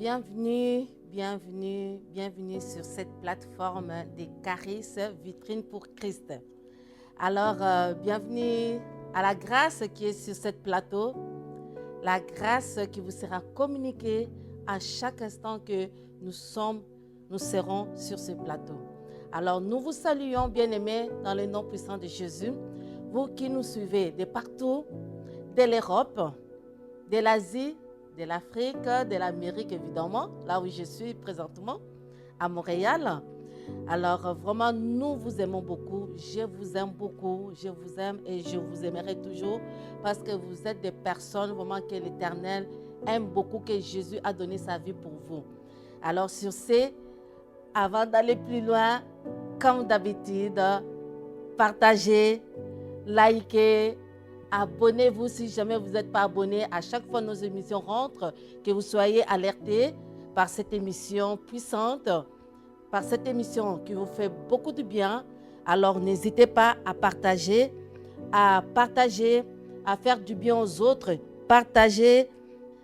Bienvenue sur cette plateforme des Charis Vitrine pour Christ. Alors, bienvenue à la grâce qui est sur ce plateau, la grâce qui vous sera communiquée à chaque instant que nous serons sur ce plateau. Alors, nous vous saluons, bien-aimés, dans le nom puissant de Jésus, vous qui nous suivez de partout, de l'Europe, de l'Asie, de l'Afrique, de l'Amérique évidemment, là où je suis présentement, à Montréal. Alors vraiment, nous vous aimons beaucoup, je vous aime beaucoup, je vous aime et je vous aimerai toujours parce que vous êtes des personnes vraiment que l'Éternel aime beaucoup, que Jésus a donné sa vie pour vous. Alors sur ce, avant d'aller plus loin, comme d'habitude, partagez, likez, abonnez-vous si jamais vous n'êtes pas abonné. À chaque fois que nos émissions rentrent, que vous soyez alertés par cette émission puissante, par cette émission qui vous fait beaucoup de bien. Alors n'hésitez pas à partager, à faire du bien aux autres, partager.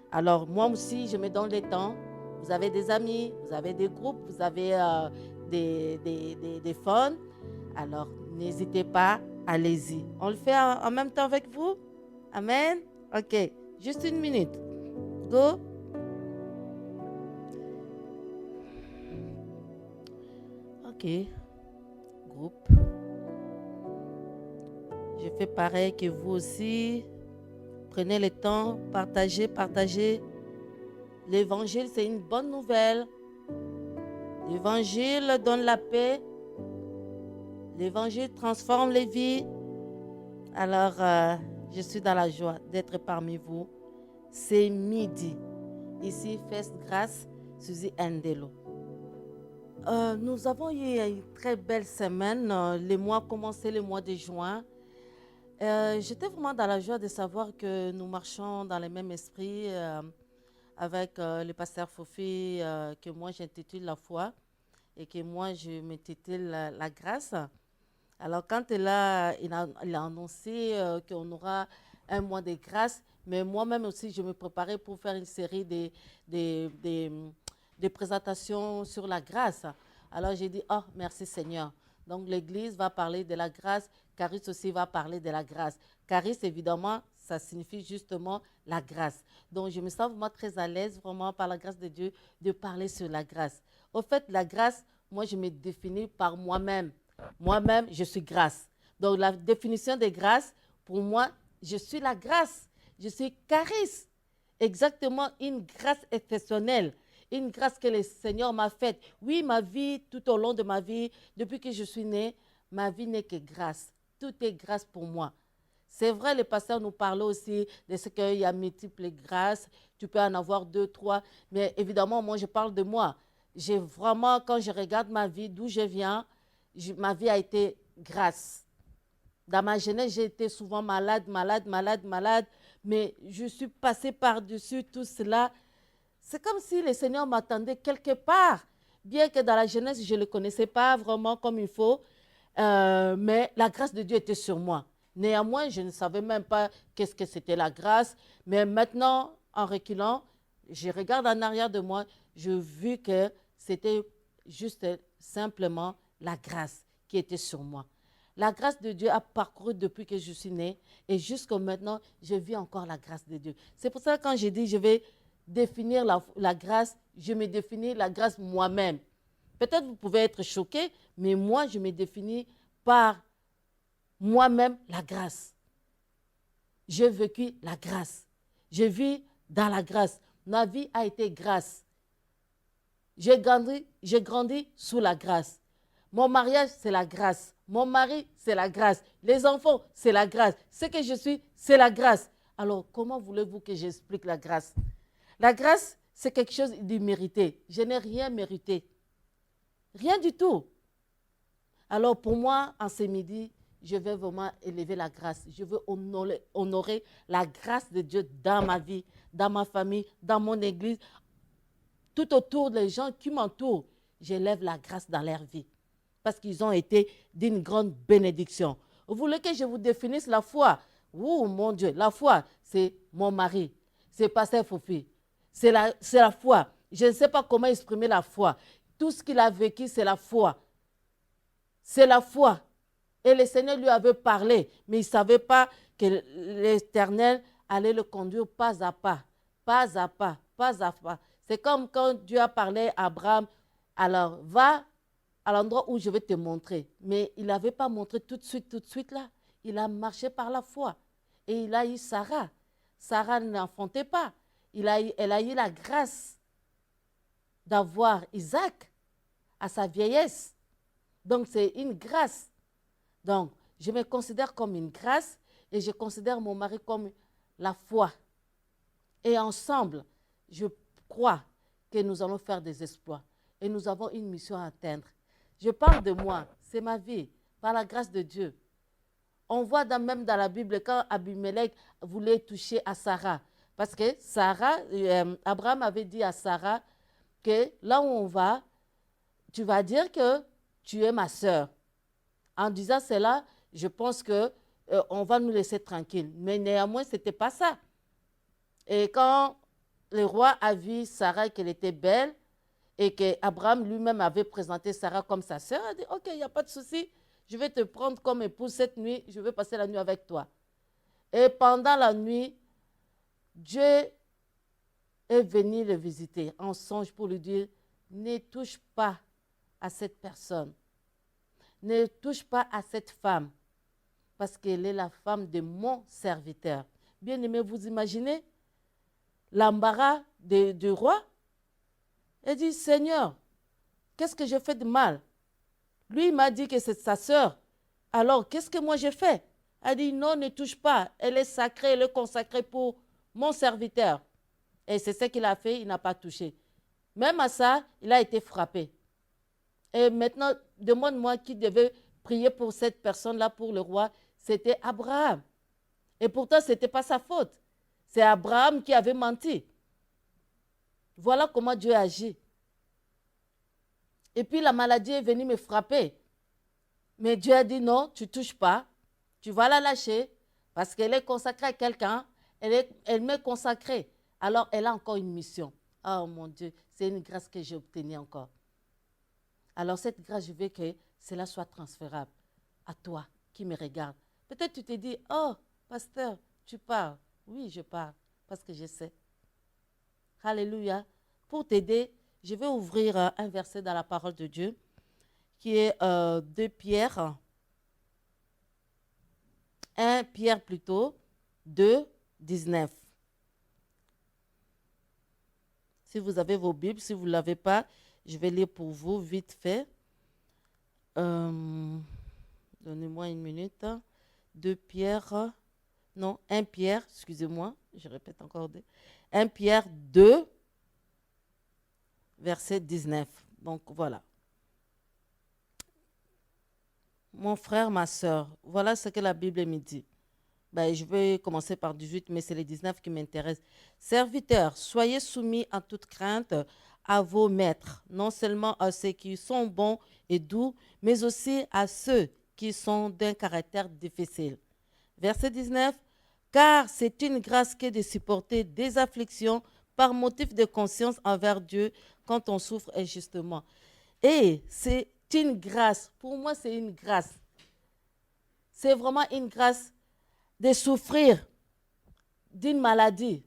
Alors moi aussi, je me donne le temps. Vous avez des amis, vous avez des groupes, vous avez des fans. Alors n'hésitez pas. Allez-y. On le fait en même temps avec vous? Amen? Ok. Juste une minute. Go. Ok. Groupe. Je fais pareil que vous aussi. Prenez le temps. Partagez. L'évangile, c'est une bonne nouvelle. L'évangile donne la paix. L'évangile transforme les vies. Alors, je suis dans la joie d'être parmi vous. C'est midi. Ici, Fest Grâce, Suzy Ndelo. Nous avons eu une très belle semaine. Le mois commençait le mois de juin. J'étais vraiment dans la joie de savoir que nous marchons dans le même esprit avec le pasteur Fofi, que moi j'intitule la foi et que moi je m'intitule la grâce. Alors, quand il a annoncé qu'on aura un mois de grâce, mais moi-même aussi, je me préparais pour faire une série de présentations sur la grâce. Alors, j'ai dit, oh, merci Seigneur. Donc, l'Église va parler de la grâce, Charis aussi va parler de la grâce. Charis, évidemment, ça signifie justement la grâce. Donc, je me sens vraiment très à l'aise, vraiment, par la grâce de Dieu, de parler sur la grâce. Au fait, la grâce, moi, je me définis par moi-même. Moi-même, je suis grâce. Donc, la définition de grâce, pour moi, je suis la grâce. Je suis charis. Exactement une grâce exceptionnelle. Une grâce que le Seigneur m'a faite. Oui, ma vie, tout au long de ma vie, depuis que je suis née, ma vie n'est que grâce. Tout est grâce pour moi. C'est vrai, le pasteur nous parlait aussi de ce qu'il y a multiples grâces. Tu peux en avoir 2, 3. Mais évidemment, moi, je parle de moi. J'ai vraiment, quand je regarde ma vie, d'où je viens, ma vie a été grâce. Dans ma jeunesse, j'ai été souvent malade, mais je suis passée par-dessus tout cela. C'est comme si le Seigneur m'attendait quelque part, bien que dans la jeunesse, je ne le connaissais pas vraiment comme il faut, mais la grâce de Dieu était sur moi. Néanmoins, je ne savais même pas qu'est-ce que c'était la grâce, mais maintenant, en reculant, je regarde en arrière de moi, je vis que c'était juste simplement la grâce qui était sur moi. La grâce de Dieu a parcouru depuis que je suis née et jusqu'à maintenant, je vis encore la grâce de Dieu. C'est pour ça que quand je dis je vais définir la grâce, je me définis la grâce moi-même. Peut-être vous pouvez être choqués, mais moi, je me définis par moi-même la grâce. J'ai vécu la grâce. Je vis dans la grâce. Ma vie a été grâce. J'ai grandi sous la grâce. Mon mariage, c'est la grâce. Mon mari, c'est la grâce. Les enfants, c'est la grâce. Ce que je suis, c'est la grâce. Alors, comment voulez-vous que j'explique la grâce? La grâce, c'est quelque chose d'immérité. Je n'ai rien mérité. Rien du tout. Alors, pour moi, en ce midi, je vais vraiment élever la grâce. Je veux honorer la grâce de Dieu dans ma vie, dans ma famille, dans mon église, tout autour des gens qui m'entourent. J'élève la grâce dans leur vie parce qu'ils ont été d'une grande bénédiction. Vous voulez que je vous définisse la foi? Oh mon Dieu, la foi, c'est mon mari, c'est Pasteur Fofi. C'est la foi. Je ne sais pas comment exprimer la foi. Tout ce qu'il a vécu, c'est la foi. C'est la foi. Et le Seigneur lui avait parlé, mais il ne savait pas que l'Éternel allait le conduire pas à pas, pas à pas, pas à pas. C'est comme quand Dieu a parlé à Abraham, alors va à l'endroit où je vais te montrer. Mais il n'avait pas montré tout de suite là. Il a marché par la foi. Et il a eu Sarah. Sarah n'enfantait pas. Elle a eu la grâce d'avoir Isaac à sa vieillesse. Donc c'est une grâce. Donc je me considère comme une grâce et je considère mon mari comme la foi. Et ensemble, je crois que nous allons faire des exploits. Et nous avons une mission à atteindre. Je parle de moi, c'est ma vie, par la grâce de Dieu. On voit même dans la Bible quand Abimelech voulait toucher à Sarah. Parce que Abraham avait dit à Sarah que là où on va, tu vas dire que tu es ma sœur. En disant cela, je pense qu'on va nous laisser tranquilles. Mais néanmoins, ce n'était pas ça. Et quand le roi a vu Sarah qu'elle était belle et qu'Abraham lui-même avait présenté Sarah comme sa sœur, il a dit, ok, il n'y a pas de souci, je vais te prendre comme épouse cette nuit, je vais passer la nuit avec toi. Et pendant la nuit, Dieu est venu le visiter en songe pour lui dire, ne touche pas à cette personne, ne touche pas à cette femme, parce qu'elle est la femme de mon serviteur. Bien aimé, vous imaginez l'embarras du roi? Il dit, Seigneur, qu'est-ce que j'ai fait de mal? Lui, il m'a dit que c'est sa sœur. Alors, qu'est-ce que moi j'ai fait? Elle dit, non, ne touche pas. Elle est sacrée, elle est consacrée pour mon serviteur. Et c'est ce qu'il a fait, il n'a pas touché. Même à ça, il a été frappé. Et maintenant, demande-moi qui devait prier pour cette personne-là, pour le roi. C'était Abraham. Et pourtant, ce n'était pas sa faute. C'est Abraham qui avait menti. Voilà comment Dieu agit. Et puis la maladie est venue me frapper. Mais Dieu a dit non, tu ne touches pas. Tu vas la lâcher parce qu'elle est consacrée à quelqu'un. Elle m'est consacrée. Alors elle a encore une mission. Oh mon Dieu, c'est une grâce que j'ai obtenue encore. Alors cette grâce, je veux que cela soit transférable à toi qui me regarde. Peut-être tu te dis, oh, pasteur, tu parles. Oui, je parle parce que je sais. Alléluia. Pour t'aider, je vais ouvrir un verset dans la parole de Dieu qui est 2 Pierre, 1 Pierre plutôt, 2, 19. Si vous avez vos Bibles, si vous ne l'avez pas, je vais lire pour vous vite fait. Donnez-moi une minute. 2 Pierre, non, 1 Pierre, excusez-moi, je répète encore 2. 1 Pierre 2, verset 19. Donc voilà. Mon frère, ma soeur, voilà ce que la Bible me dit. Ben, je vais commencer par 18, mais c'est les 19 qui m'intéressent. Serviteurs, soyez soumis en toute crainte à vos maîtres, non seulement à ceux qui sont bons et doux, mais aussi à ceux qui sont d'un caractère difficile. Verset 19. Car c'est une grâce que de supporter des afflictions par motif de conscience envers Dieu quand on souffre injustement. Et c'est une grâce. Pour moi, c'est une grâce. C'est vraiment une grâce de souffrir d'une maladie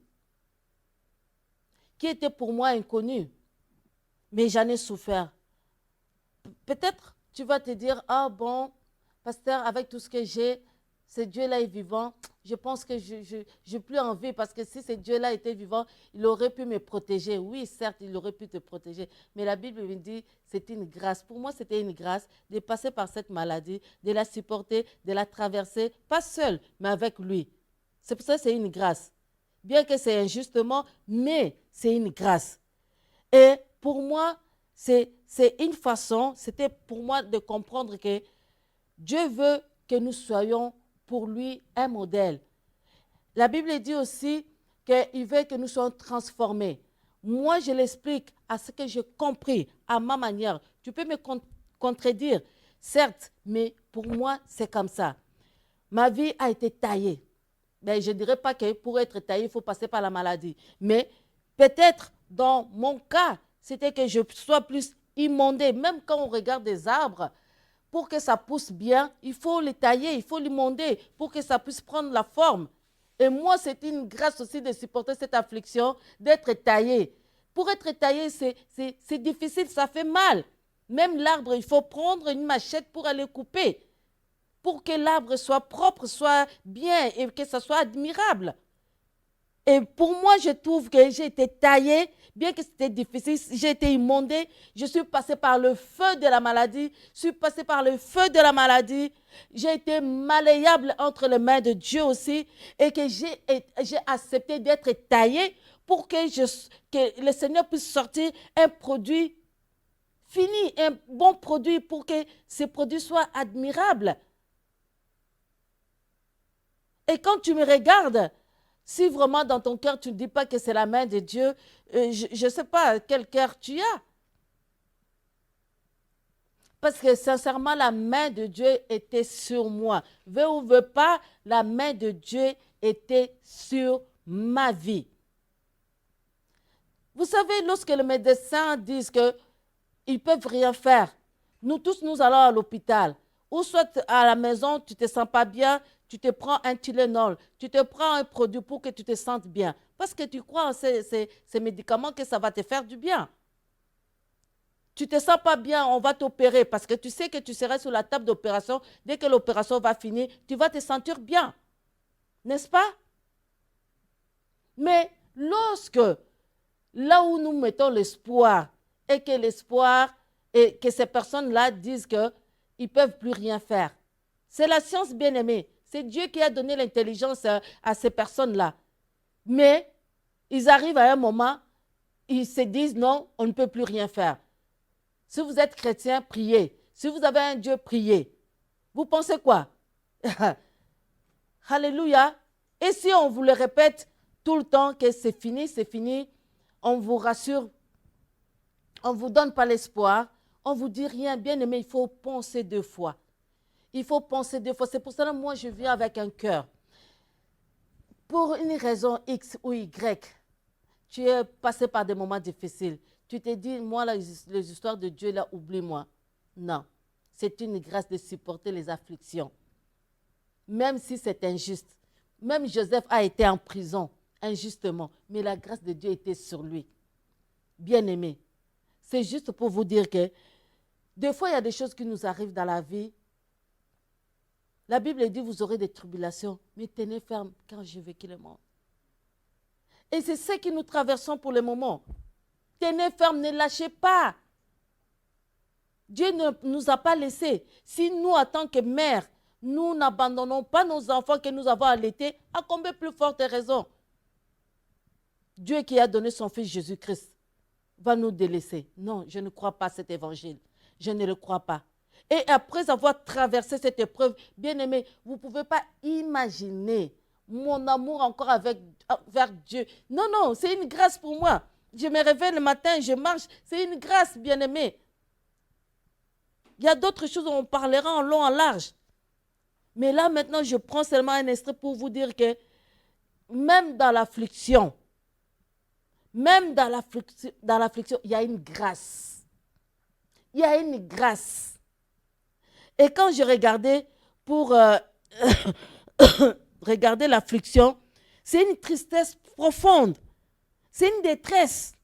qui était pour moi inconnue. Mais j'en ai souffert. Peut-être tu vas te dire, ah bon, pasteur, avec tout ce que j'ai, ce Dieu-là est vivant. Je pense que je n'ai plus envie parce que si ce Dieu-là était vivant, il aurait pu me protéger. Oui, certes, il aurait pu te protéger. Mais la Bible me dit c'est une grâce. Pour moi, c'était une grâce de passer par cette maladie, de la supporter, de la traverser, pas seul, mais avec lui. C'est pour ça que c'est une grâce. Bien que c'est injustement, mais c'est une grâce. Et pour moi, c'est une façon, c'était pour moi de comprendre que Dieu veut que nous soyons pour lui un modèle. La Bible dit aussi qu'il veut que nous soyons transformés. Moi, je l'explique à ce que j'ai compris, à ma manière. Tu peux me contredire, certes, mais pour moi, c'est comme ça. Ma vie a été taillée. Mais je ne dirais pas que pour être taillé, il faut passer par la maladie. Mais peut-être dans mon cas, c'était que je sois plus immondée. Même quand on regarde des arbres, pour que ça pousse bien, il faut les tailler, il faut l'émonder pour que ça puisse prendre la forme. Et moi, c'est une grâce aussi de supporter cette affliction, d'être taillé. Pour être taillé, c'est difficile, ça fait mal. Même l'arbre, il faut prendre une machette pour aller couper, pour que l'arbre soit propre, soit bien et que ça soit admirable. Et pour moi, je trouve que j'ai été taillée, bien que c'était difficile, j'ai été immondée, je suis passée par le feu de la maladie, je suis passée par le feu de la maladie, j'ai été malléable entre les mains de Dieu aussi, et que j'ai accepté d'être taillée pour que le Seigneur puisse sortir un produit fini, un bon produit pour que ce produit soit admirable. Et quand tu me regardes, si vraiment dans ton cœur, tu ne dis pas que c'est la main de Dieu, je ne sais pas quel cœur tu as. Parce que sincèrement, la main de Dieu était sur moi. Veux ou veux pas, la main de Dieu était sur ma vie. Vous savez, lorsque les médecins disent qu'ils ne peuvent rien faire, nous tous, nous allons à l'hôpital. Ou soit à la maison, tu ne te sens pas bien, tu te prends un Tylenol, tu te prends un produit pour que tu te sentes bien. Parce que tu crois en ces médicaments que ça va te faire du bien. Tu ne te sens pas bien, on va t'opérer parce que tu sais que tu seras sur la table d'opération. Dès que l'opération va finir, tu vas te sentir bien. N'est-ce pas? Mais lorsque, là où nous mettons l'espoir, et que l'espoir, et que ces personnes-là disent qu'ils ne peuvent plus rien faire, c'est la science bien-aimée. C'est Dieu qui a donné l'intelligence à ces personnes-là. Mais ils arrivent à un moment, ils se disent non, on ne peut plus rien faire. Si vous êtes chrétien, priez. Si vous avez un Dieu, priez. Vous pensez quoi? Alléluia. Et si on vous le répète tout le temps que c'est fini, on vous rassure, on ne vous donne pas l'espoir, on ne vous dit rien, bien aimé, il faut penser 2 fois. Il faut penser 2 fois. C'est pour ça que moi, je viens avec un cœur. Pour une raison X ou Y, tu es passé par des moments difficiles. Tu t'es dit, moi, les histoires de Dieu, là, oublie-moi. Non. C'est une grâce de supporter les afflictions. Même si c'est injuste. Même Joseph a été en prison, injustement. Mais la grâce de Dieu était sur lui. Bien-aimé. C'est juste pour vous dire que des fois, il y a des choses qui nous arrivent dans la vie. La Bible dit, vous aurez des tribulations, mais tenez ferme quand j'ai vécu le monde. Et c'est ce que nous traversons pour le moment. Tenez ferme, ne lâchez pas. Dieu ne nous a pas laissés. Si nous, en tant que mères, nous n'abandonnons pas nos enfants que nous avons allaités, à combien plus forte raison Dieu qui a donné son Fils Jésus-Christ va nous délaisser. Non, je ne crois pas à cet évangile. Je ne le crois pas. Et après avoir traversé cette épreuve, bien-aimé, vous ne pouvez pas imaginer mon amour encore vers Dieu. Non, non, c'est une grâce pour moi. Je me réveille le matin, je marche, c'est une grâce, bien-aimé. Il y a d'autres choses où on parlera en long, en large. Mais là, maintenant, je prends seulement un extrait pour vous dire que même dans l'affliction, il y a une grâce. Il y a une grâce. Et quand je regardais pour regarder l'affliction, c'est une tristesse profonde. C'est une détresse.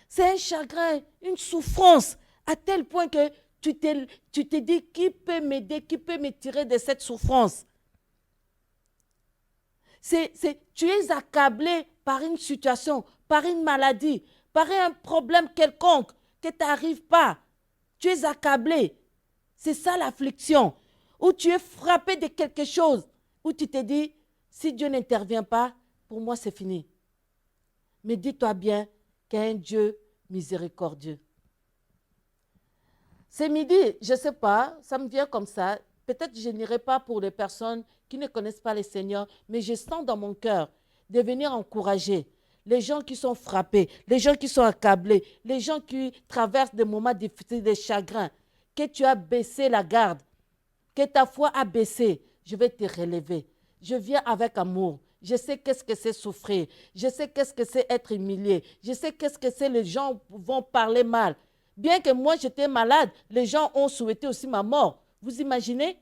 C'est un chagrin, une souffrance, à tel point que tu te dis, qui peut m'aider, qui peut me tirer de cette souffrance? Tu es accablé par une situation, par une maladie, par un problème quelconque que tu n'arrives pas. Tu es accablé. C'est ça l'affliction. Où tu es frappé de quelque chose, où tu te dis, si Dieu n'intervient pas, pour moi c'est fini. Mais dis-toi bien qu'il y a un Dieu miséricordieux. Ce midi, je ne sais pas, ça me vient comme ça. Peut-être que je n'irai pas pour les personnes qui ne connaissent pas le Seigneur, mais je sens dans mon cœur de venir encourager les gens qui sont frappés, les gens qui sont accablés, les gens qui traversent des moments difficiles, des chagrins, que tu as baissé la garde, que ta foi a baissé. Je vais te relever. Je viens avec amour. Je sais qu'est-ce que c'est souffrir. Je sais qu'est-ce que c'est être humilié. Je sais qu'est-ce que c'est les gens vont parler mal. Bien que moi j'étais malade, les gens ont souhaité aussi ma mort. Vous imaginez?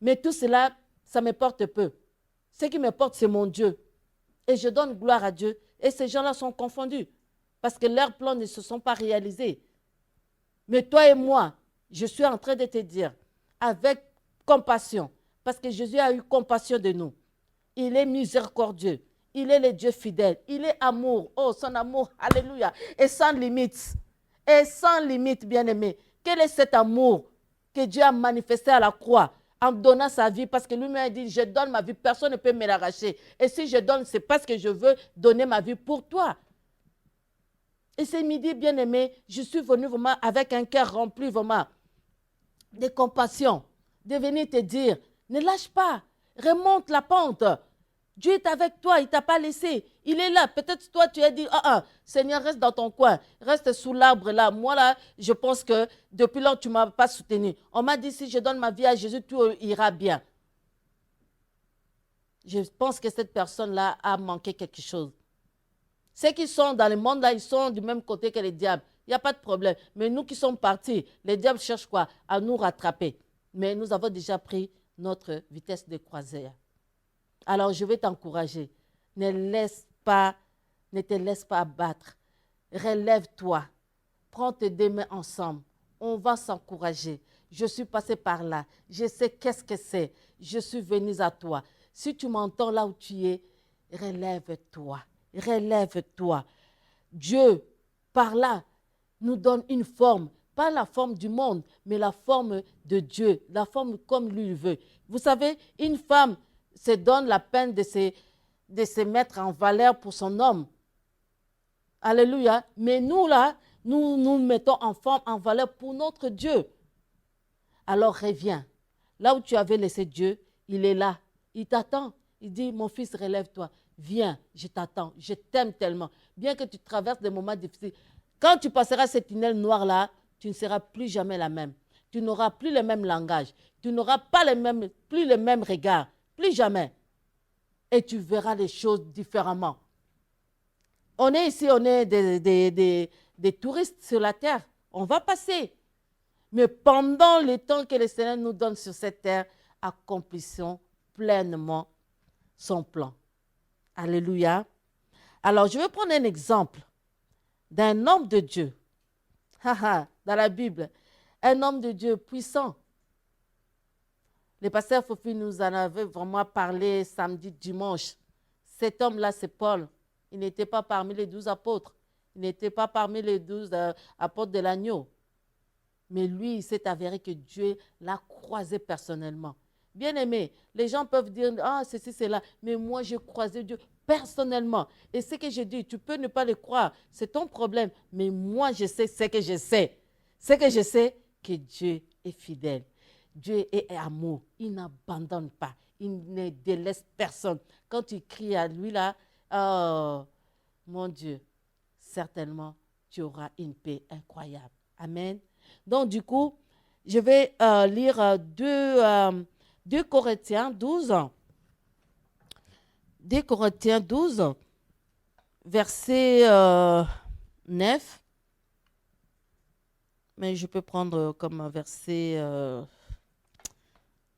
Mais tout cela, ça me porte peu. Ce qui me porte, c'est mon Dieu. Et je donne gloire à Dieu. Et ces gens-là sont confondus. Parce que leurs plans ne se sont pas réalisés. Mais toi et moi, je suis en train de te dire, avec compassion, parce que Jésus a eu compassion de nous. Il est miséricordieux. Il est le Dieu fidèle. Il est amour. Oh, son amour, alléluia. Et sans limite. Et sans limite, bien-aimé. Quel est cet amour que Dieu a manifesté à la croix en donnant sa vie? Parce que lui-même a dit, je donne ma vie, personne ne peut me l'arracher. Et si je donne, c'est parce que je veux donner ma vie pour toi. Et ce midi, bien-aimé, je suis venu vraiment avec un cœur rempli vraiment de compassion, de venir te dire, ne lâche pas, remonte la pente. Dieu est avec toi, il ne t'a pas laissé. Il est là. Peut-être toi, tu as dit, Seigneur, reste dans ton coin, reste sous l'arbre là. Moi, là, je pense que depuis lors, tu ne m'as pas soutenu. On m'a dit, si je donne ma vie à Jésus, tout ira bien. Je pense que cette personne-là a manqué quelque chose. Ceux qui sont dans le monde là, ils sont du même côté que les diables. Il n'y a pas de problème. Mais nous qui sommes partis, les diables cherchent quoi? À nous rattraper. Mais nous avons déjà pris notre vitesse de croisière. Alors je vais t'encourager. Ne te laisse pas abattre. Relève-toi. Prends tes deux mains ensemble. On va s'encourager. Je suis passé par là. Je sais qu'est-ce que c'est. Je suis venu à toi. Si tu m'entends là où tu es, relève-toi. Relève-toi. Dieu, par là, nous donne une forme. Pas la forme du monde, mais la forme de Dieu. La forme comme lui il veut. Vous savez, une femme se donne la peine de se mettre en valeur pour son homme. Alléluia. Mais nous, là, nous mettons en forme, en valeur pour notre Dieu. Alors reviens. Là où tu avais laissé Dieu, il est là. Il t'attend. Il dit, mon fils, relève-toi. Viens, je t'attends. Je t'aime tellement. Bien que tu traverses des moments difficiles. Quand tu passeras cette tunnel noire-là, tu ne seras plus jamais la même. Tu n'auras plus le même langage. Tu n'auras pas plus le même regard. Plus jamais. Et tu verras les choses différemment. On est ici, on est des touristes sur la terre. On va passer. Mais pendant le temps que le Seigneur nous donne sur cette terre, accomplissons pleinement son plan. Alléluia. Alors, je vais prendre un exemple d'un homme de Dieu. Dans la Bible. Un homme de Dieu puissant. Le pasteur Fofi nous en avait vraiment parlé samedi, dimanche. Cet homme-là, c'est Paul. Il n'était pas parmi les 12 apôtres. Il n'était pas parmi les 12 apôtres de l'agneau. Mais lui, il s'est avéré que Dieu l'a croisé personnellement. Bien aimé, les gens peuvent dire, ceci, c'est là. Mais moi, j'ai croisé Dieu personnellement. Et ce que je dis, tu peux ne pas le croire. C'est ton problème. Mais moi, je sais ce que je sais. Ce que je sais, que Dieu est fidèle. Dieu est amour. Il n'abandonne pas. Il ne délaisse personne. Quand tu cries à lui là, oh, mon Dieu, certainement, tu auras une paix incroyable. Amen. Donc, du coup, je vais lire 2 Corinthiens 12. 2 Corinthiens 12, verset 9. Mais je peux prendre comme verset,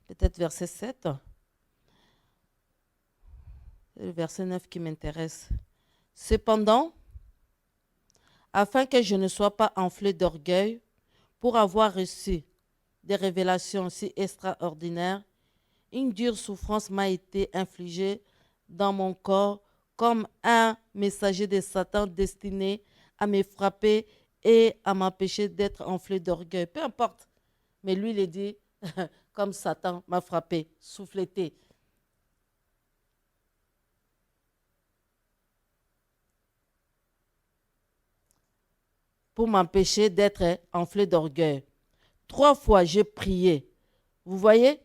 peut-être verset 7. C'est le verset 9 qui m'intéresse. Cependant, afin que je ne sois pas enflé d'orgueil, pour avoir reçu des révélations si extraordinaires, une dure souffrance m'a été infligée dans mon corps comme un messager de Satan destiné à me frapper et à m'empêcher d'être enflé d'orgueil. Peu importe. Mais lui, il dit, comme Satan m'a frappé, souffleté. Pour m'empêcher d'être enflé d'orgueil. 3 fois, j'ai prié. Vous voyez,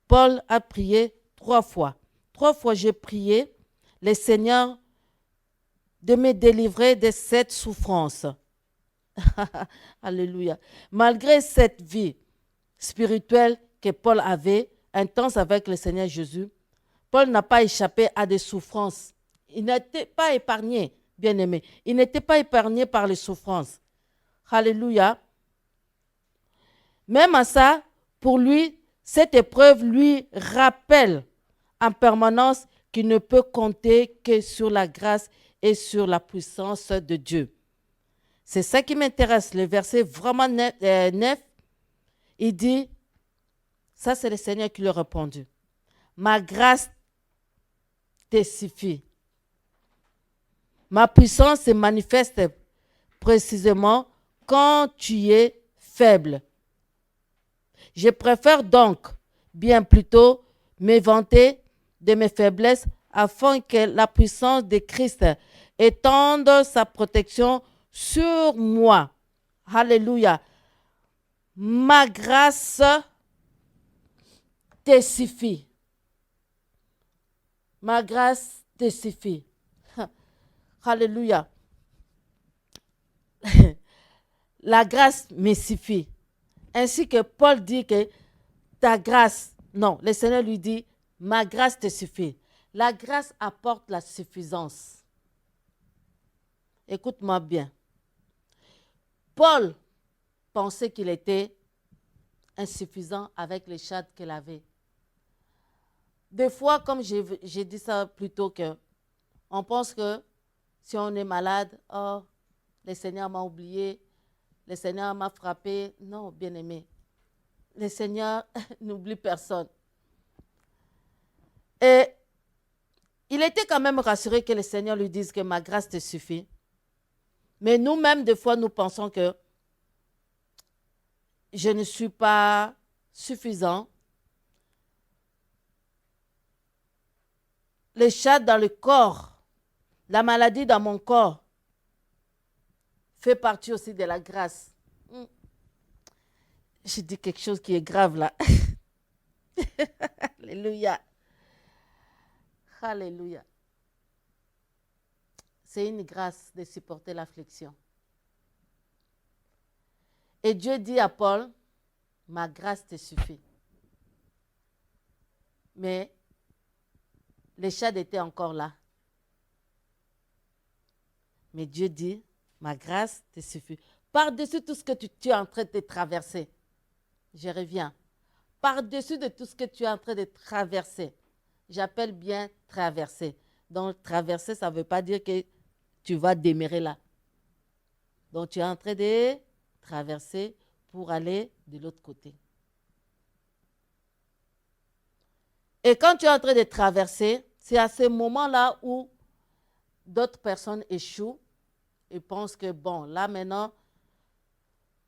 Paul a prié 3 fois. 3 fois, j'ai prié le Seigneur de me délivrer de cette souffrance. Alléluia. Malgré cette vie spirituelle que Paul avait, intense avec le Seigneur Jésus, Paul n'a pas échappé à des souffrances. Il n'était pas épargné, bien-aimé. Il n'était pas épargné par les souffrances. Alléluia. Même à ça, pour lui, cette épreuve lui rappelle en permanence qu'il ne peut compter que sur la grâce et sur la puissance de Dieu. C'est ça qui m'intéresse. Le verset vraiment 9, il dit, ça c'est le Seigneur qui lui a répondu. Ma grâce te suffit. Ma puissance se manifeste précisément quand tu es faible. Je préfère donc bien plutôt m'éventer de mes faiblesses afin que la puissance de Christ étende sa protection sur moi. Alléluia. Ma grâce te suffit. Ma grâce te suffit. Alléluia. La grâce me suffit. Ainsi que Paul dit que ta grâce, non, le Seigneur lui dit, ma grâce te suffit. La grâce apporte la suffisance. Écoute-moi bien. Paul pensait qu'il était insuffisant avec les chats qu'il avait. Des fois, comme j'ai dit ça plus tôt, on pense que si on est malade, oh, le Seigneur m'a oublié, le Seigneur m'a frappé. Non, bien-aimé, le Seigneur n'oublie personne. Et il était quand même rassuré que le Seigneur lui dise que ma grâce te suffit. Mais nous-mêmes, des fois, nous pensons que je ne suis pas suffisant. Les chats dans le corps, la maladie dans mon corps, fait partie aussi de la grâce. Je dis quelque chose qui est grave là. Alléluia. Alléluia. C'est une grâce de supporter l'affliction. Et Dieu dit à Paul, ma grâce te suffit. Mais les chats étaient encore là. Mais Dieu dit, ma grâce te suffit. Par-dessus tout ce que tu es en train de traverser, je reviens. Par-dessus de tout ce que tu es en train de traverser, j'appelle bien traverser. Donc, traverser, ça ne veut pas dire que tu vas demeurer là. Donc, tu es en train de traverser pour aller de l'autre côté. Et quand tu es en train de traverser, c'est à ce moment-là où d'autres personnes échouent et pensent que, bon, là maintenant,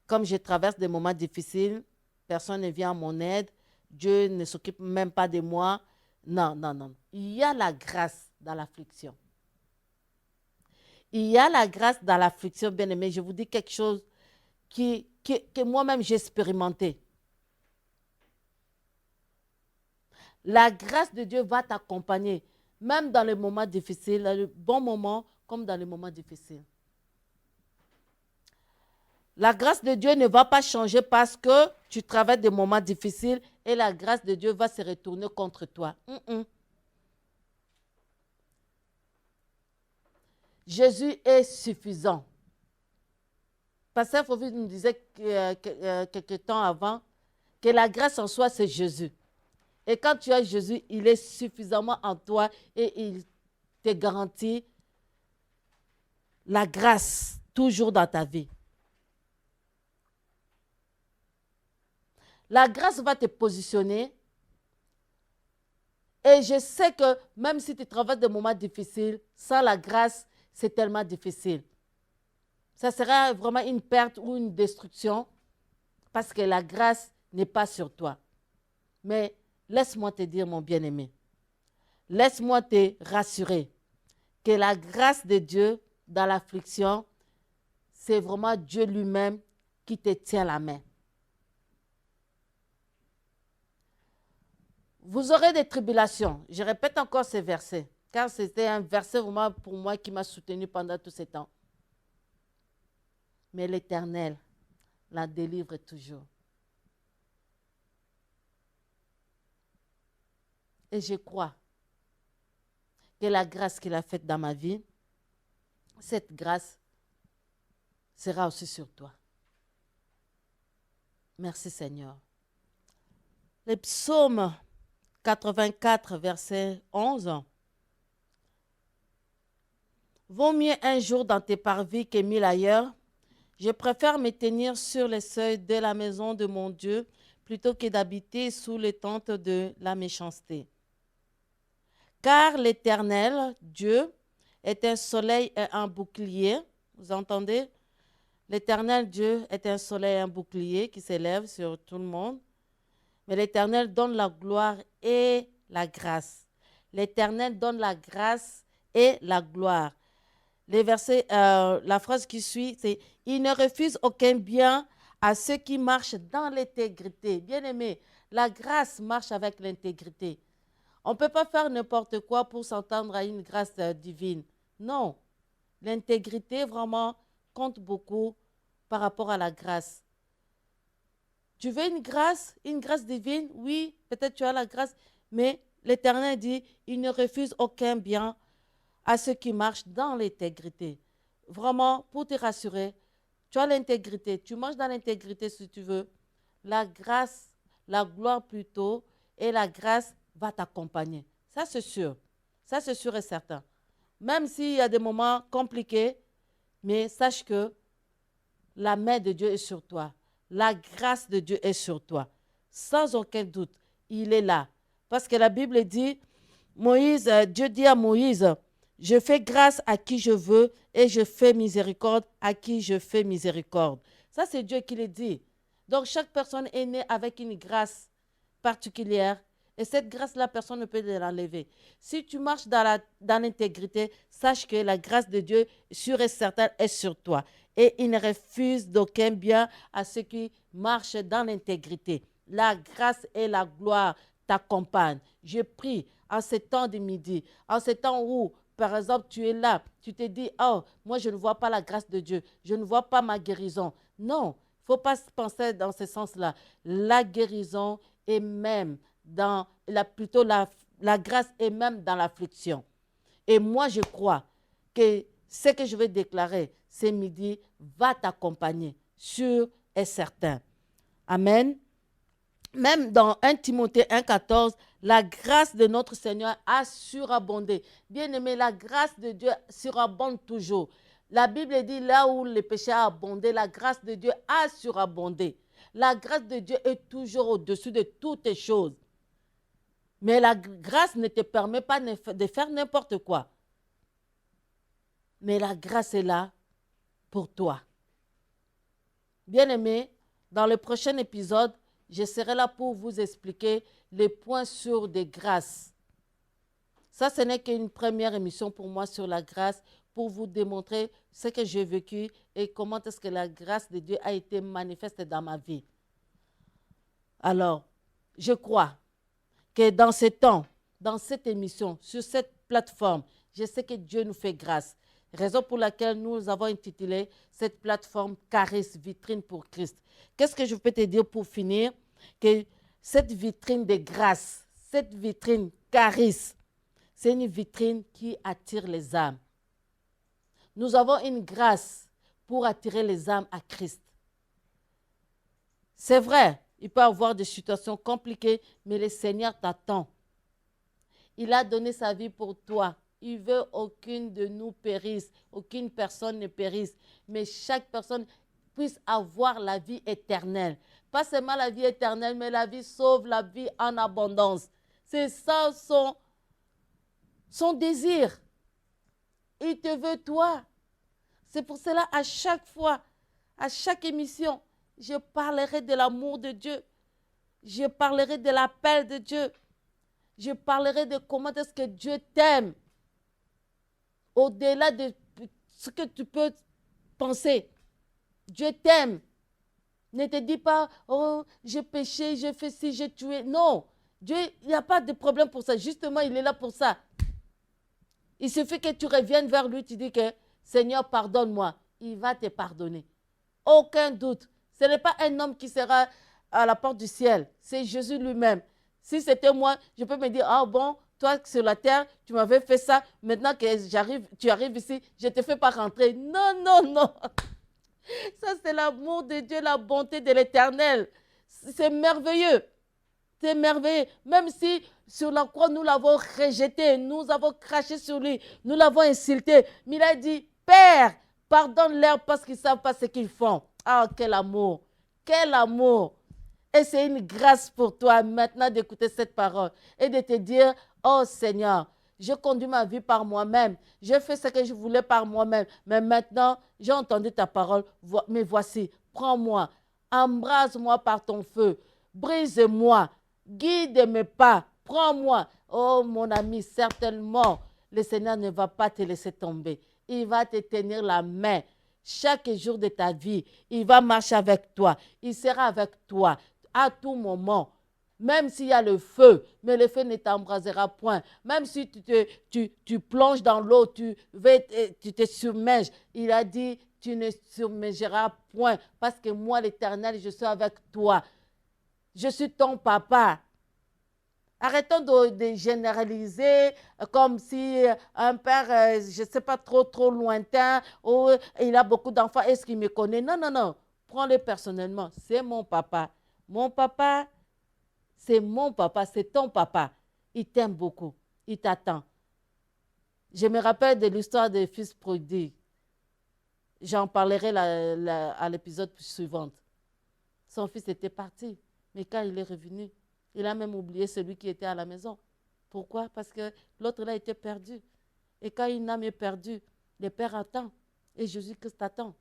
comme je traverse des moments difficiles, personne ne vient à mon aide, Dieu ne s'occupe même pas de moi. Non, non, non. Il y a la grâce dans l'affliction. Il y a la grâce dans l'affliction, bien-aimé. Je vous dis quelque chose que moi-même j'ai expérimenté. La grâce de Dieu va t'accompagner, même dans les moments difficiles, dans les bons moments comme dans les moments difficiles. La grâce de Dieu ne va pas changer parce que tu traverses des moments difficiles et la grâce de Dieu va se retourner contre toi. Jésus est suffisant. Pasteur Fauvi nous disait quelque temps avant que la grâce en soi, c'est Jésus. Et quand tu as Jésus, il est suffisamment en toi et il te garantit la grâce toujours dans ta vie. La grâce va te positionner. Et je sais que même si tu traverses des moments difficiles, sans la grâce, c'est tellement difficile. Ça sera vraiment une perte ou une destruction parce que la grâce n'est pas sur toi. Mais laisse-moi te dire, mon bien-aimé, laisse-moi te rassurer que la grâce de Dieu dans l'affliction, c'est vraiment Dieu lui-même qui te tient la main. Vous aurez des tribulations. Je répète encore ces versets, car c'était un verset vraiment pour moi qui m'a soutenu pendant tout ce temps. Mais l'Éternel la délivre toujours. Et je crois que la grâce qu'il a faite dans ma vie, cette grâce sera aussi sur toi. Merci Seigneur. Le psaume 84, verset 11. Vaut mieux un jour dans tes parvis que 1000 ailleurs. Je préfère me tenir sur les seuils de la maison de mon Dieu plutôt que d'habiter sous les tentes de la méchanceté. Car l'Éternel, Dieu, est un soleil et un bouclier. Vous entendez? L'Éternel Dieu est un soleil et un bouclier qui s'élève sur tout le monde. Mais l'Éternel donne la gloire et la grâce. L'Éternel donne la grâce et la gloire. Les versets, la phrase qui suit, c'est « Il ne refuse aucun bien à ceux qui marchent dans l'intégrité. » Bien-aimé, la grâce marche avec l'intégrité. On ne peut pas faire n'importe quoi pour s'entendre à une grâce divine. Non, l'intégrité vraiment compte beaucoup par rapport à la grâce. Tu veux une grâce divine? Oui, peut-être tu as la grâce, mais l'Éternel dit, il ne refuse aucun bien à ceux qui marchent dans l'intégrité. Vraiment, pour te rassurer, tu as l'intégrité, tu marches dans l'intégrité si tu veux. La grâce, la gloire plutôt, et la grâce va t'accompagner. Ça, c'est sûr. Ça, c'est sûr et certain. Même s'il y a des moments compliqués, mais sache que la main de Dieu est sur toi. La grâce de Dieu est sur toi. Sans aucun doute, il est là. Parce que la Bible dit, Dieu dit à Moïse, je fais grâce à qui je veux et je fais miséricorde à qui je fais miséricorde. Ça, c'est Dieu qui le dit. Donc, chaque personne est née avec une grâce particulière et cette grâce-là, personne ne peut l'enlever. Si tu marches dans l'intégrité, sache que la grâce de Dieu, sûre et certaine, est sur toi. Et il ne refuse d'aucun bien à ceux qui marchent dans l'intégrité. La grâce et la gloire t'accompagnent. Je prie en ce temps de midi, en ce temps où, par exemple, tu es là, tu te dis, oh, moi je ne vois pas la grâce de Dieu, je ne vois pas ma guérison. Non, il ne faut pas penser dans ce sens-là. La guérison est même dans la grâce est même dans l'affliction. Et moi, je crois que ce que je vais déclarer ce midi va t'accompagner, sûr et certain. Amen. Même dans 1 Timothée 1,14, la grâce de notre Seigneur a surabondé. Bien-aimé, la grâce de Dieu surabonde toujours. La Bible dit là où le péché a abondé, la grâce de Dieu a surabondé. La grâce de Dieu est toujours au-dessus de toutes les choses. Mais la grâce ne te permet pas de faire n'importe quoi. Mais la grâce est là pour toi. Bien-aimé, dans le prochain épisode, je serai là pour vous expliquer les points sur des grâces. Ça, ce n'est qu'une première émission pour moi sur la grâce, pour vous démontrer ce que j'ai vécu et comment est-ce que la grâce de Dieu a été manifeste dans ma vie. Alors, je crois que dans ce temps, dans cette émission, sur cette plateforme, je sais que Dieu nous fait grâce. Raison pour laquelle nous avons intitulé cette plateforme Charis, vitrine pour Christ. Qu'est-ce que je peux te dire pour finir? Que cette vitrine de grâce, cette vitrine Charis, c'est une vitrine qui attire les âmes. Nous avons une grâce pour attirer les âmes à Christ. C'est vrai, il peut y avoir des situations compliquées, mais le Seigneur t'attend. Il a donné sa vie pour toi. Il veut aucune de nous périsse, aucune personne ne périsse, mais chaque personne puisse avoir la vie éternelle. Pas seulement la vie éternelle, mais la vie sauve, la vie en abondance. C'est ça son désir. Il te veut toi. C'est pour cela, à chaque fois, à chaque émission, je parlerai de l'amour de Dieu. Je parlerai de l'appel de Dieu. Je parlerai de comment est-ce que Dieu t'aime. Au-delà de ce que tu peux penser. Dieu t'aime. Ne te dis pas, oh, j'ai péché, j'ai fait ci, j'ai tué. Non, Dieu, il n'y a pas de problème pour ça. Justement, il est là pour ça. Il suffit que tu reviennes vers lui, tu dis que, Seigneur, pardonne-moi. Il va te pardonner. Aucun doute. Ce n'est pas un homme qui sera à la porte du ciel. C'est Jésus lui-même. Si c'était moi, je peux me dire, ah bon, Toi, sur la terre, tu m'avais fait ça. Maintenant que tu arrives ici, je ne te fais pas rentrer. Non, non, non. Ça, c'est l'amour de Dieu, la bonté de l'Éternel. C'est merveilleux. C'est merveilleux. Même si sur la croix, nous l'avons rejeté, nous avons craché sur lui, nous l'avons insulté. Mais il a dit, Père, pardonne-leur parce qu'ils ne savent pas ce qu'ils font. Ah, quel amour. Quel amour. Et c'est une grâce pour toi maintenant d'écouter cette parole et de te dire, oh Seigneur, je conduis ma vie par moi-même. Je fais ce que je voulais par moi-même. Mais maintenant, j'ai entendu ta parole. Mais voici, prends-moi, embrase-moi par ton feu, brise-moi, guide mes pas, prends-moi. Oh mon ami, certainement, le Seigneur ne va pas te laisser tomber. Il va te tenir la main. Chaque jour de ta vie, il va marcher avec toi. Il sera avec toi à tout moment. Même s'il y a le feu, mais le feu ne t'embrasera point. Même si tu plonges dans l'eau, tu te submerges. Il a dit, tu ne submergeras point parce que moi, l'Éternel, je suis avec toi. Je suis ton papa. Arrêtons de généraliser comme si un père, je ne sais pas, trop lointain, ou il a beaucoup d'enfants, est-ce qu'il me connaît? Non, non, non. Prends-le personnellement. C'est mon papa. Mon papa, c'est mon papa, c'est ton papa. Il t'aime beaucoup. Il t'attend. Je me rappelle de l'histoire des fils prodigues. J'en parlerai à l'épisode suivant. Son fils était parti, mais quand il est revenu, il a même oublié celui qui était à la maison. Pourquoi? Parce que l'autre là était perdu. Et quand une âme est perdue, le Père attend. Et Jésus-Christ attend.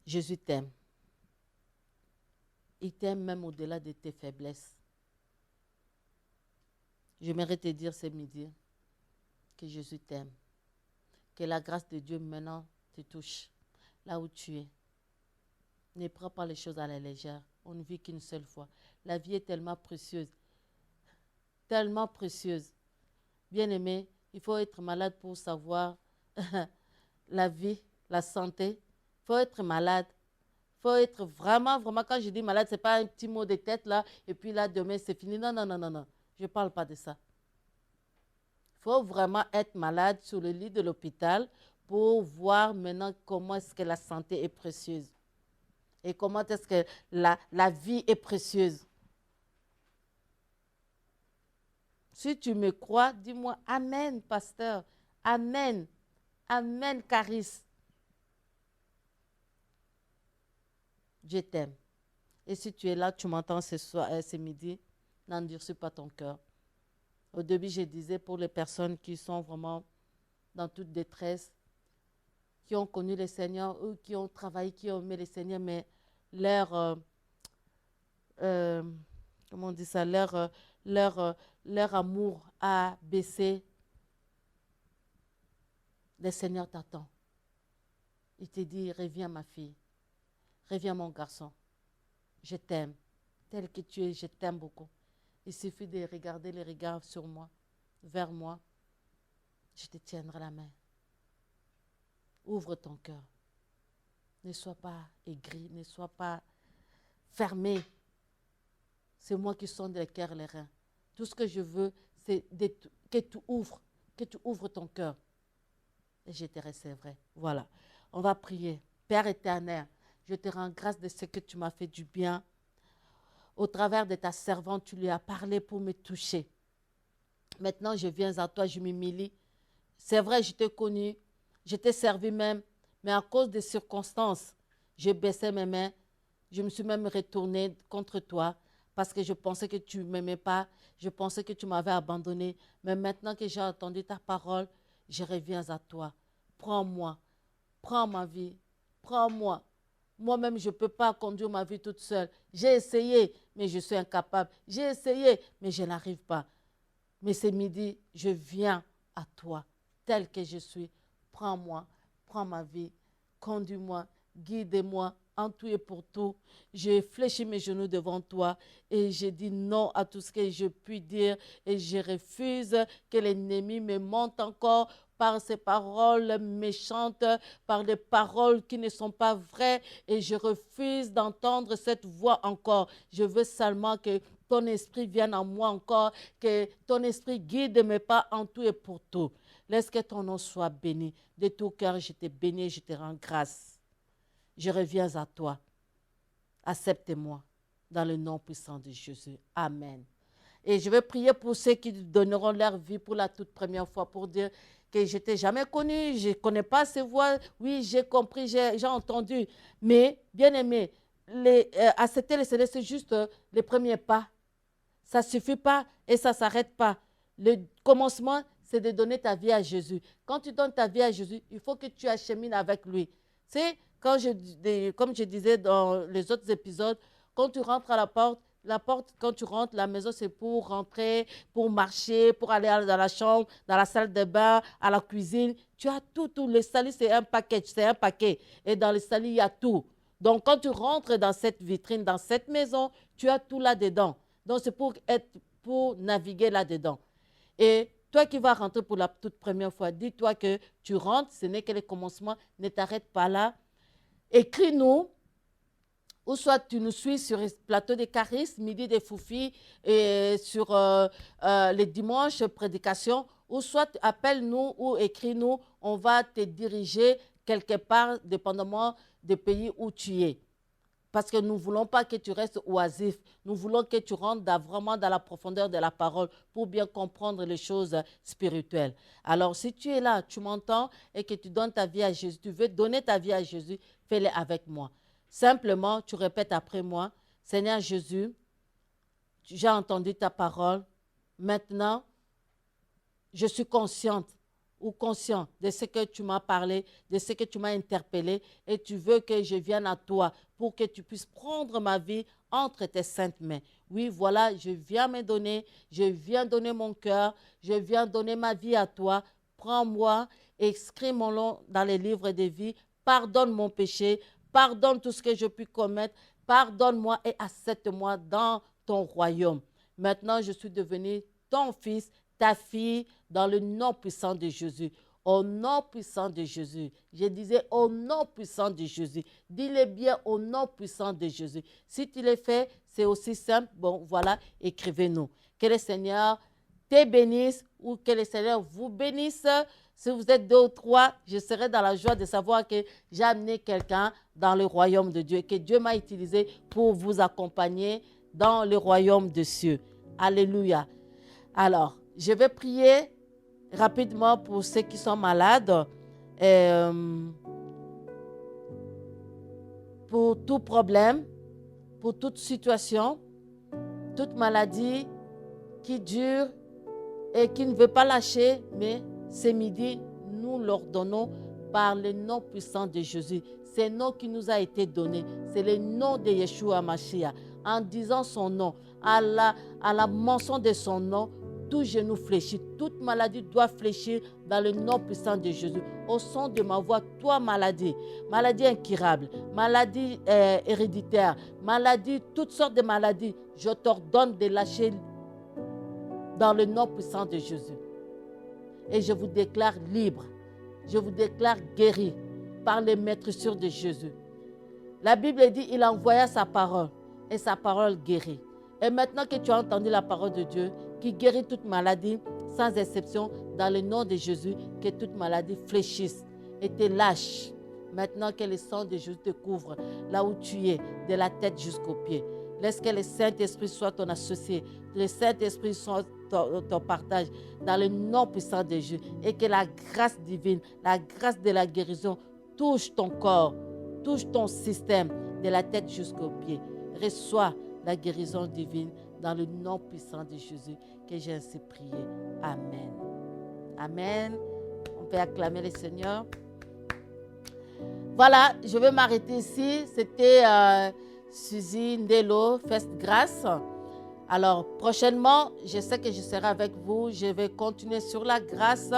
Jésus t'aime. Il t'aime même au-delà de tes faiblesses. J'aimerais te dire ce midi que Jésus t'aime. Que la grâce de Dieu maintenant te touche là où tu es. Ne prends pas les choses à la légère. On ne vit qu'une seule fois. La vie est tellement précieuse. Tellement précieuse. Bien-aimé, il faut être malade pour savoir la vie, la santé. Il faut être malade. Il faut être vraiment, quand je dis malade, ce n'est pas un petit mot de tête là, et puis là, demain, c'est fini. Non, non, non, non, non. Je ne parle pas de ça. Il faut vraiment être malade sur le lit de l'hôpital pour voir maintenant comment est-ce que la santé est précieuse. Et comment est-ce que la vie est précieuse. Si tu me crois, dis-moi Amen, pasteur. Amen. Amen, Caris. Je t'aime. Et si tu es là, tu m'entends ce midi, n'endurcis pas ton cœur. Au début, je disais pour les personnes qui sont vraiment dans toute détresse, qui ont connu le Seigneur, ou qui ont travaillé, qui ont aimé le Seigneur, mais leur, comment on dit ça, leur amour a baissé. Le Seigneur t'attend. Il te dit, reviens ma fille, reviens mon garçon, je t'aime, tel que tu es, je t'aime beaucoup. Il suffit de regarder les regards sur moi, vers moi, je te tiendrai la main. Ouvre ton cœur. Ne sois pas aigri, ne sois pas fermé. C'est moi qui sonde les cœurs et les reins. Tout ce que je veux, c'est que tu ouvres ton cœur. Et je te recevrai. Voilà. On va prier. Père éternel, je te rends grâce de ce que tu m'as fait du bien. Au travers de ta servante, tu lui as parlé pour me toucher. Maintenant, je viens à toi, je m'humilie. C'est vrai, je t'ai connu, je t'ai servi même, mais à cause des circonstances, je baissais mes mains. Je me suis même retournée contre toi parce que je pensais que tu ne m'aimais pas. Je pensais que tu m'avais abandonné. Mais maintenant que j'ai entendu ta parole, je reviens à toi. Prends-moi, prends ma vie, prends-moi. Moi-même, je ne peux pas conduire ma vie toute seule. J'ai essayé, mais je suis incapable. J'ai essayé, mais je n'arrive pas. Mais ce midi, je viens à toi, tel que je suis. Prends-moi, prends ma vie, conduis-moi, guide-moi en tout et pour tout. Je fléchis mes genoux devant toi et je dis non à tout ce que je puis dire et je refuse que l'ennemi me monte encore par ces paroles méchantes, par des paroles qui ne sont pas vraies et je refuse d'entendre cette voix encore. Je veux seulement que ton esprit vienne en moi encore, que ton esprit guide mes pas en tout et pour tout. Laisse que ton nom soit béni. De tout cœur, je te bénis et je te rends grâce. Je reviens à toi. Accepte-moi dans le nom puissant de Jésus. Amen. Et je vais prier pour ceux qui donneront leur vie pour la toute première fois, pour dire que je ne t'ai jamais connu, je ne connais pas ces voix. Oui, j'ai compris, j'ai entendu. Mais, bien aimé, accepter le Seigneur, c'est juste les premiers pas. Ça ne suffit pas et ça ne s'arrête pas. Le commencement, c'est de donner ta vie à Jésus. Quand tu donnes ta vie à Jésus, il faut que tu achemines avec lui. Tu sais, comme je disais dans les autres épisodes, quand tu rentres à la porte, quand tu rentres, la maison, c'est pour rentrer, pour marcher, pour aller dans la chambre, dans la salle de bain, à la cuisine. Tu as tout. Le salut, c'est un package, c'est un paquet. Et dans le salut, il y a tout. Donc, quand tu rentres dans cette vitrine, dans cette maison, tu as tout là-dedans. Donc, c'est pour naviguer là-dedans. Et toi qui vas rentrer pour la toute première fois, dis-toi que tu rentres, ce n'est que le commencement, ne t'arrête pas là. Écris-nous, ou soit tu nous suis sur le plateau des Charismes, Midi des Foufis, et sur les dimanches, prédication, ou soit appelle-nous ou écris-nous, on va te diriger quelque part, dépendamment du pays où tu es. Parce que nous ne voulons pas que tu restes oisif. Nous voulons que tu rentres vraiment dans la profondeur de la parole pour bien comprendre les choses spirituelles. Alors, si tu es là, tu m'entends et que tu donnes ta vie à Jésus, tu veux donner ta vie à Jésus, fais-le avec moi. Simplement, tu répètes après moi, Seigneur Jésus, j'ai entendu ta parole. Maintenant, je suis consciente ou conscient de ce que tu m'as parlé, de ce que tu m'as interpellé, et tu veux que je vienne à toi pour que tu puisses prendre ma vie entre tes saintes mains. Oui, voilà, je viens me donner, je viens donner mon cœur, je viens donner ma vie à toi. Prends-moi, écris mon nom dans les livres de vie, pardonne mon péché, pardonne tout ce que je puis commettre, pardonne-moi et accepte-moi dans ton royaume. Maintenant, je suis devenu ton fils, ta fille, dans le nom puissant de Jésus. Au nom puissant de Jésus. Je disais au nom puissant de Jésus. Dis-le bien au nom puissant de Jésus. Si tu le fais, c'est aussi simple. Bon, voilà, écrivez-nous. Que le Seigneur te bénisse ou que le Seigneur vous bénisse. Si vous êtes 2 ou 3, je serai dans la joie de savoir que j'ai amené quelqu'un dans le royaume de Dieu, que Dieu m'a utilisé pour vous accompagner dans le royaume des cieux. Alléluia. Alors, je vais prier rapidement pour ceux qui sont malades, pour tout problème, pour toute situation, toute maladie qui dure et qui ne veut pas lâcher, mais ce midi, nous l'ordonnons par le nom puissant de Jésus. C'est le nom qui nous a été donné. C'est le nom de Yeshua Mashiach. En disant son nom, à la mention de son nom, tout genou fléchit, toute maladie doit fléchir dans le nom puissant de Jésus. Au son de ma voix, toi maladie, maladie incurable, maladie héréditaire, maladie, toutes sortes de maladies, je t'ordonne de lâcher dans le nom puissant de Jésus. Et je vous déclare libre, je vous déclare guéri par les maîtressures de Jésus. La Bible dit, il envoya sa parole et sa parole guérit. Et maintenant que tu as entendu la parole de Dieu, qui guérit toute maladie, sans exception, dans le nom de Jésus, que toute maladie fléchisse et te lâche. Maintenant que le sang de Jésus te couvre, là où tu es, de la tête jusqu'aux pieds. Laisse que le Saint-Esprit soit ton associé, que le Saint-Esprit soit ton partage, dans le nom puissant de Jésus. Et que la grâce divine, la grâce de la guérison, touche ton corps, touche ton système, de la tête jusqu'aux pieds. Reçois la guérison divine dans le nom puissant de Jésus que j'ai ainsi prié. Amen. Amen. On peut acclamer le Seigneur. Voilà, je vais m'arrêter ici. C'était Suzy Ndelo, Fest Grâce. Alors, prochainement, je sais que je serai avec vous. Je vais continuer sur la grâce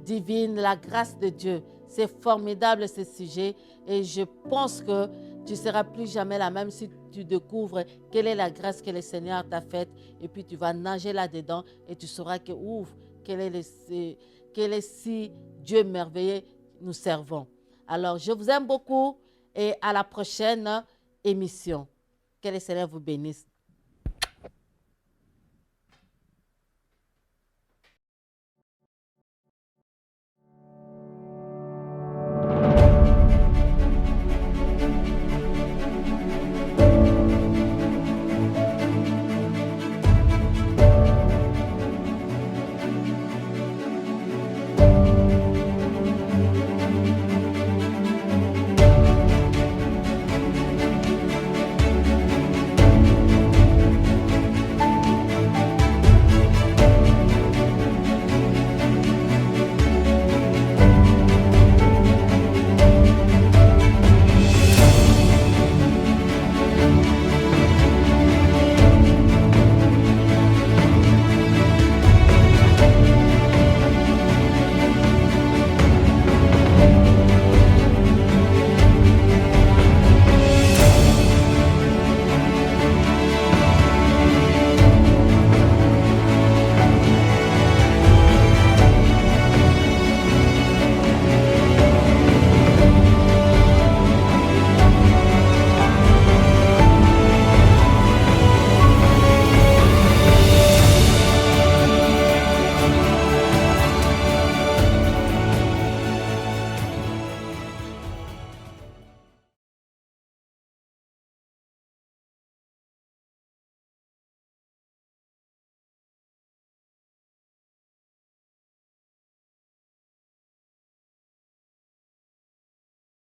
divine, la grâce de Dieu. C'est formidable ce sujet et je pense que tu ne seras plus jamais la même si tu découvres quelle est la grâce que le Seigneur t'a faite et puis tu vas nager là-dedans et tu sauras que, ouf, quel est si Dieu merveilleux nous servons. Alors, je vous aime beaucoup et à la prochaine émission. Que le Seigneur vous bénisse.